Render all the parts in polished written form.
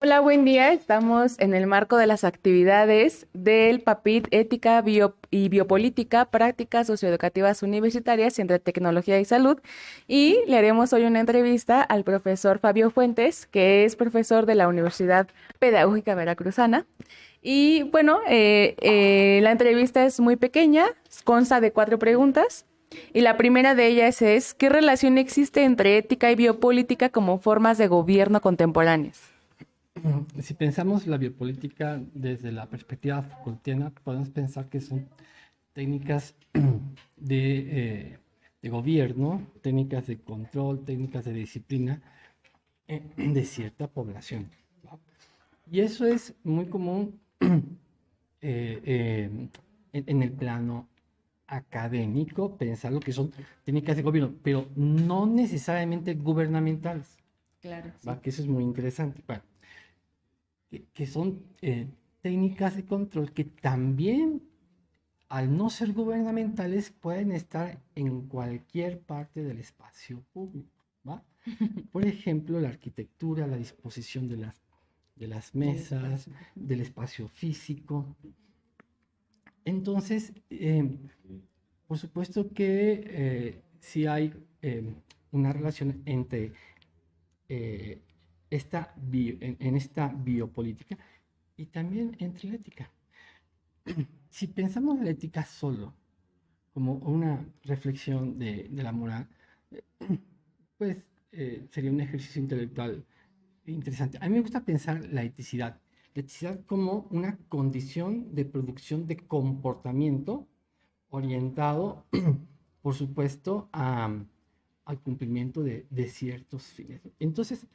Hola, buen día. Estamos en el marco de las actividades del PAPIT Ética y Biopolítica, Prácticas Socioeducativas Universitarias entre Tecnología y Salud. Y le haremos hoy una entrevista al profesor Fabio Fuentes, que es profesor de la Universidad Pedagógica Veracruzana. Y bueno, la entrevista es muy pequeña, consta de 4 preguntas. Y la primera de ellas es, ¿qué relación existe entre ética y biopolítica como formas de gobierno contemporáneas? Si pensamos la biopolítica desde la perspectiva Foucaultiana, podemos pensar que son técnicas de gobierno, técnicas de control, técnicas de disciplina de cierta población, ¿no? Y eso es muy común en el plano académico, pensar lo que son técnicas de gobierno, pero no necesariamente gubernamentales, Claro, sí. ¿va? Que eso es muy interesante. Bueno, que son técnicas de control que también, al no ser gubernamentales, pueden estar en cualquier parte del espacio público, ¿va? Por ejemplo, la arquitectura, la disposición de las Del mesas, espacio. Ujú. del espacio físico. Entonces, por supuesto que sí hay una relación entre eh, en esta biopolítica y también entre la ética. Si pensamos la ética solo como una reflexión de la moral, eh, pues sería un ejercicio intelectual interesante. A mí me gusta pensar la eticidad como una condición de producción de comportamiento orientado, por supuesto, al cumplimiento de ciertos fines. Entonces,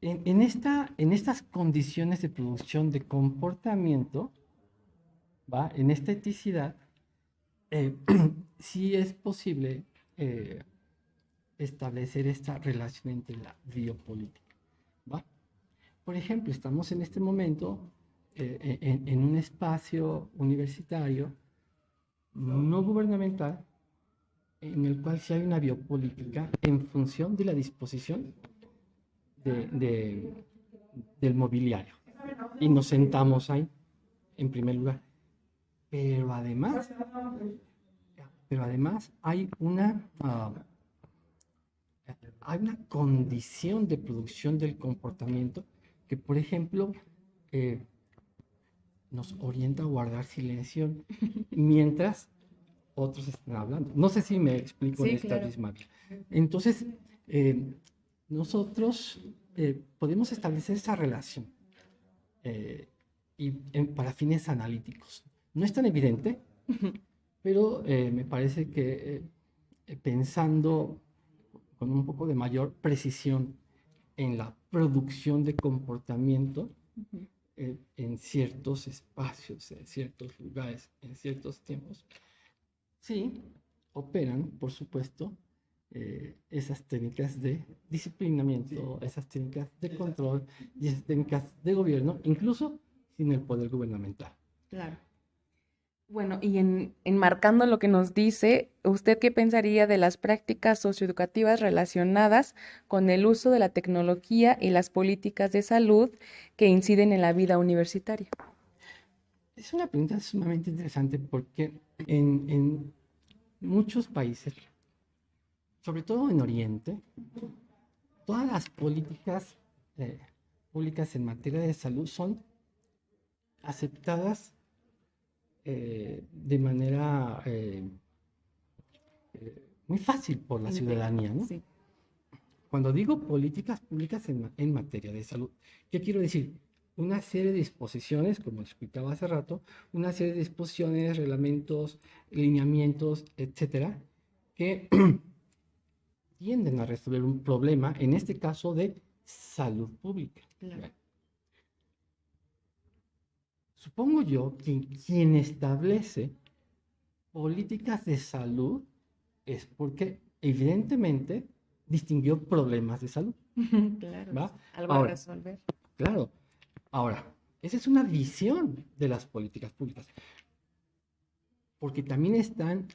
en estas condiciones de producción de comportamiento, ¿va? En esta eticidad, eh, sí es posible eh, establecer esta relación entre la biopolítica, ¿va? Por ejemplo, estamos en este momento en un espacio universitario no gubernamental en el cual sí hay una biopolítica en función de la disposición de- de- del mobiliario. Y nos sentamos ahí, en primer lugar. Pero además, pero además hay una condición de producción del comportamiento que, por ejemplo, eh, nos orienta a guardar silencio mientras otros están hablando. No sé si me explico en Sí, esta claro. disyuntiva. Entonces, eh, nosotros podemos establecer esa relación eh, para fines analíticos. No es tan evidente, pero me parece que pensando con un poco de mayor precisión en la producción de comportamiento en ciertos espacios, en ciertos lugares, en ciertos tiempos, sí operan, por supuesto, esas técnicas de disciplinamiento, esas técnicas de control y esas técnicas de gobierno, incluso sin el poder gubernamental. Claro. Bueno, y enmarcando lo que nos dice, ¿usted qué pensaría de las prácticas socioeducativas relacionadas con el uso de la tecnología y las políticas de salud que inciden en la vida universitaria? Es una pregunta sumamente interesante porque en muchos países, sobre todo en Oriente, todas las políticas eh, públicas en materia de salud son aceptadas de manera muy fácil por la ciudadanía, ¿no? Sí, Cuando digo políticas públicas en materia de salud, ¿qué quiero decir? Una serie de disposiciones, como explicaba hace rato, una serie de disposiciones, reglamentos, lineamientos, etcétera, que tienden a resolver un problema, en este caso de salud pública. claro. Bueno, supongo yo que quien establece políticas de salud es porque evidentemente distinguió problemas de salud, Claro, ¿va? algo a Ahora, resolver. claro, ahora, esa es una visión de las políticas públicas, porque también están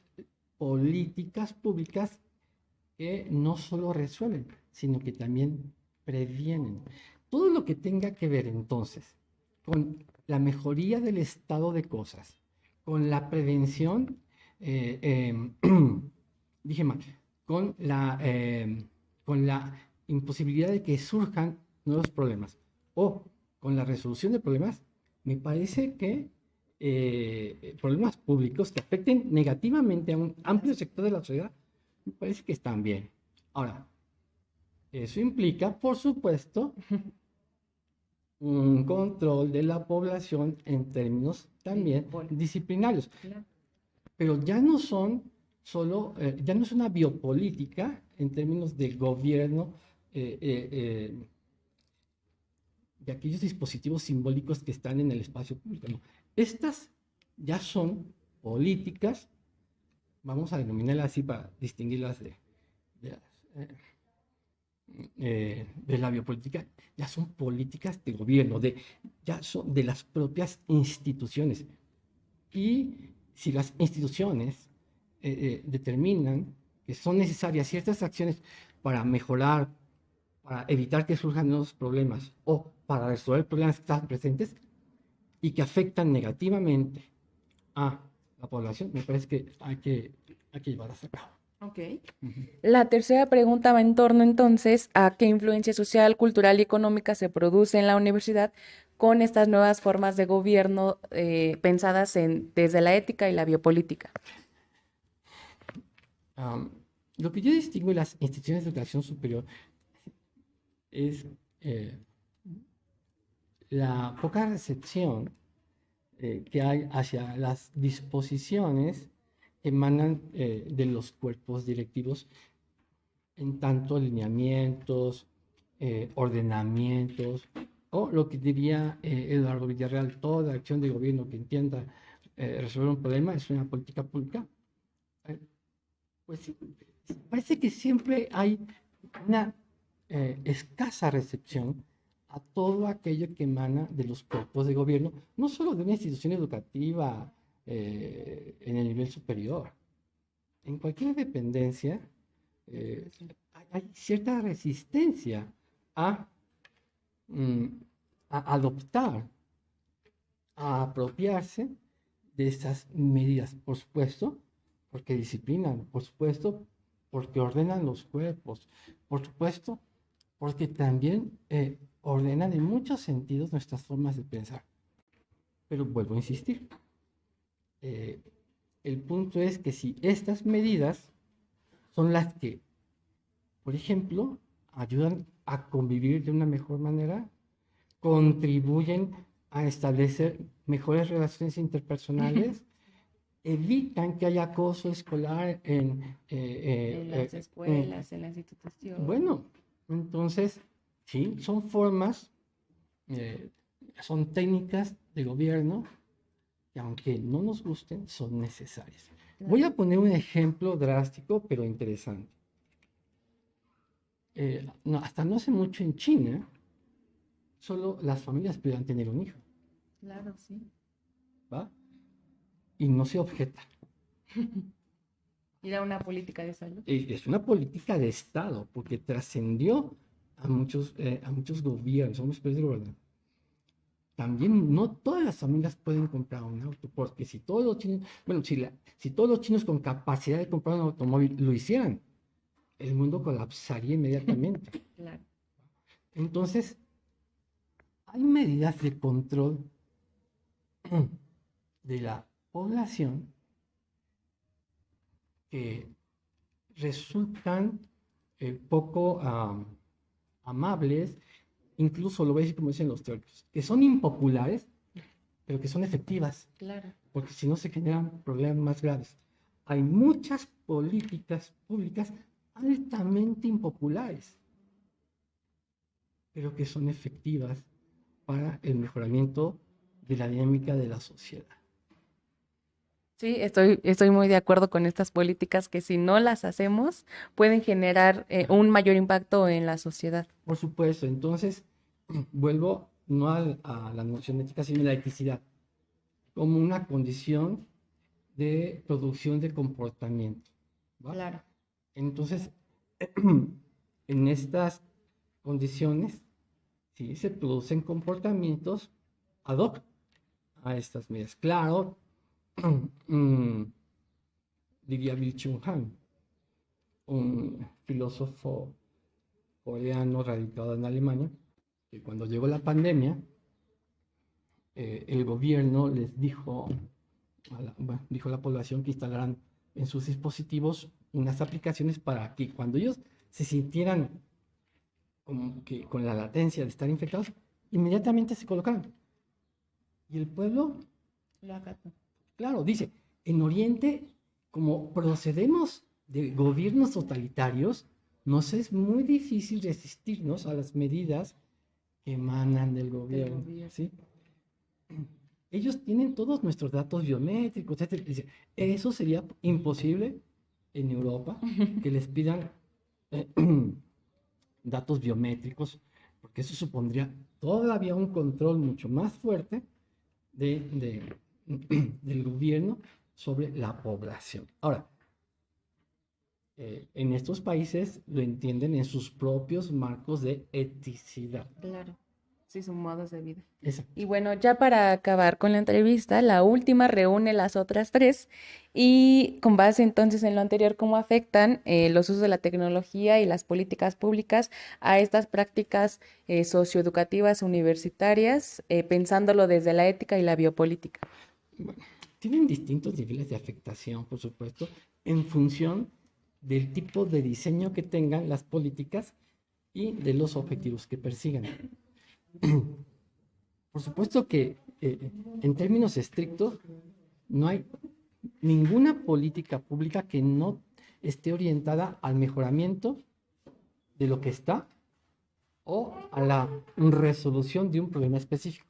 políticas públicas que no solo resuelven, sino que también previenen. todo lo que tenga que ver entonces con la mejoría del estado de cosas, con la prevención, dije mal, con la imposibilidad de que surjan nuevos problemas o con la resolución de problemas, me parece que problemas públicos que afecten negativamente a un amplio sector de la sociedad, me parece que están bien. Ahora, eso implica, por supuesto, un control de la población en términos también disciplinarios. Pero ya no son solo, ya no es una biopolítica en términos de gobierno de aquellos dispositivos simbólicos que están en el espacio público. No. Estas ya son políticas, vamos a denominarlas así para distinguirlas de la biopolítica, ya son políticas de gobierno, ya son de las propias instituciones. Y si las instituciones determinan que son necesarias ciertas acciones para mejorar, para evitar que surjan nuevos problemas o para resolver problemas que están presentes y que afectan negativamente a la población, me parece que hay que llevarlas a cabo. Ok. La tercera pregunta va en torno entonces a qué influencia social, cultural y económica se produce en la universidad con estas nuevas formas de gobierno pensadas desde la ética y la biopolítica. Lo que yo distingo en las instituciones de educación superior es la poca recepción que hay hacia las disposiciones que emanan de los cuerpos directivos en tanto lineamientos, ordenamientos, o lo que diría Eduardo Villarreal, toda acción de gobierno que intenta resolver un problema es una política pública. Pues sí, parece que siempre hay una escasa recepción a todo aquello que emana de los cuerpos de gobierno, no solo de una institución educativa en el nivel superior. En cualquier dependencia hay cierta resistencia a adoptar, a apropiarse de estas medidas, por supuesto, porque disciplinan, por supuesto, porque ordenan los cuerpos, por supuesto, porque también ordenan en muchos sentidos nuestras formas de pensar. Pero vuelvo a insistir, el punto es que si estas medidas son las que, por ejemplo, ayudan a convivir de una mejor manera, contribuyen a establecer mejores relaciones interpersonales, evitan que haya acoso escolar en las escuelas, en las instituciones. Bueno, entonces, sí, son formas, son técnicas de gobierno que aunque no nos gusten, son necesarias. Claro. Voy a poner un ejemplo drástico, pero interesante. Hasta no hace mucho en China, solo las familias podían tener un hijo. Claro, sí. ¿Va? Y no se objeta. Era una política de salud. Es una política de Estado, porque trascendió a muchos gobiernos, a muchos países de gobierno. También no todas las familias pueden comprar un auto, porque si todos los chinos, bueno, si todos los chinos con capacidad de comprar un automóvil lo hicieran, el mundo colapsaría inmediatamente. Claro. Entonces, hay medidas de control de la población que resultan poco amables, incluso lo voy a decir como dicen los teóricos, que son impopulares, pero que son efectivas. Claro. Porque si no se generan problemas más graves. Hay muchas políticas públicas altamente impopulares, pero que son efectivas para el mejoramiento de la dinámica de la sociedad. Sí, estoy muy de acuerdo con estas políticas que si no las hacemos pueden generar un mayor impacto en la sociedad. Por supuesto, entonces vuelvo no a la noción de ética, sino de la eticidad, como una condición de producción de comportamiento. ¿Va? Claro. Entonces, en estas condiciones sí se producen comportamientos ad hoc a estas medidas. Claro, diría Byung-Chul Han, un filósofo coreano radicado en Alemania, que cuando llegó la pandemia, el gobierno les dijo dijo a la población que instalaran en sus dispositivos unas aplicaciones para que cuando ellos se sintieran como que con la latencia de estar infectados, inmediatamente se colocaran. Y el pueblo Lo acató. claro, dice, en Oriente, como procedemos de gobiernos totalitarios, nos es muy difícil resistirnos a las medidas que emanan del gobierno, ¿sí? Ellos tienen todos nuestros datos biométricos, etc. Dice, eso sería imposible en Europa, que les pidan datos biométricos, porque eso supondría todavía un control mucho más fuerte del gobierno sobre la población. Ahora, en estos países lo entienden en sus propios marcos de eticidad. Claro. Sí, son modos de vida. Exacto. Y bueno, ya para acabar con la entrevista, la última reúne las otras tres y con base entonces en lo anterior, cómo afectan los usos de la tecnología y las políticas públicas a estas prácticas socioeducativas universitarias, pensándolo desde la ética y la biopolítica. Bueno, tienen distintos niveles de afectación, por supuesto, en función del tipo de diseño que tengan las políticas y de los objetivos que persigan. Por supuesto que en términos estrictos no hay ninguna política pública que no esté orientada al mejoramiento de lo que está o a la resolución de un problema específico.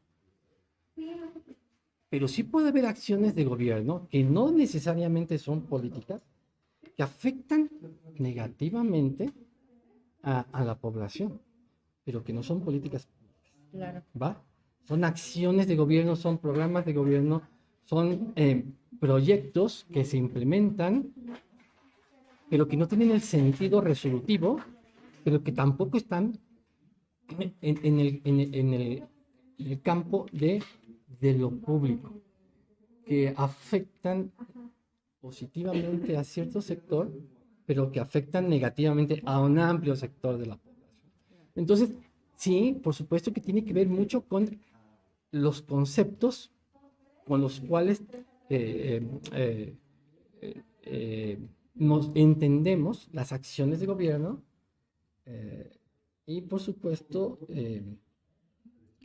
Pero sí puede haber acciones de gobierno que no necesariamente son políticas que afectan negativamente a la población, pero que no son políticas públicas. Claro. ¿Va? Son acciones de gobierno, son programas de gobierno, son proyectos que se implementan, pero que no tienen el sentido resolutivo, pero que tampoco están en el campo de lo público, que afectan positivamente a cierto sector, pero que afectan negativamente a un amplio sector de la población. Entonces, sí, por supuesto que tiene que ver mucho con los conceptos con los cuales nos entendemos las acciones de gobierno y, por supuesto,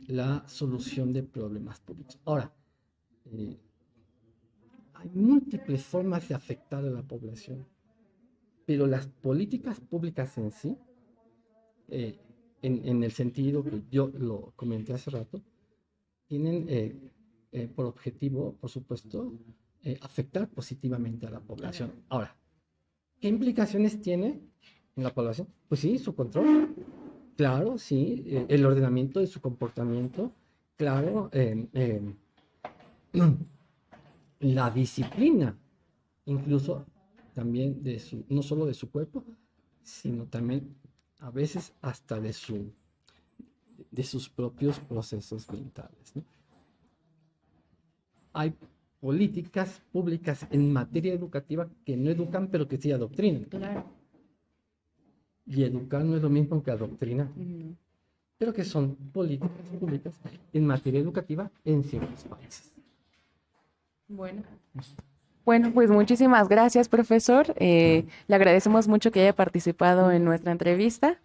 la solución de problemas públicos. Ahora, hay múltiples formas de afectar a la población, pero las políticas públicas en sí, en el sentido que yo lo comenté hace rato, tienen por objetivo, por supuesto, afectar positivamente a la población. Ahora, ¿qué implicaciones tiene en la población? Pues sí, su control, claro, sí, el ordenamiento de su comportamiento, claro, la disciplina, incluso también no solo de su cuerpo, sino también a veces hasta de sus propios procesos mentales, ¿no? Hay políticas públicas en materia educativa que no educan, pero que sí adoctrinan. Claro. Y educar no es lo mismo que adoctrinar, pero que son políticas públicas en materia educativa en ciertos países. Bueno, pues muchísimas gracias, profesor. Le agradecemos mucho que haya participado en nuestra entrevista.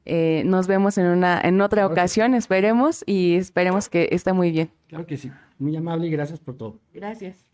Nos vemos en otra ocasión, esperemos, y esperemos que esté muy bien. Claro que sí. Muy amable y gracias por todo. Gracias.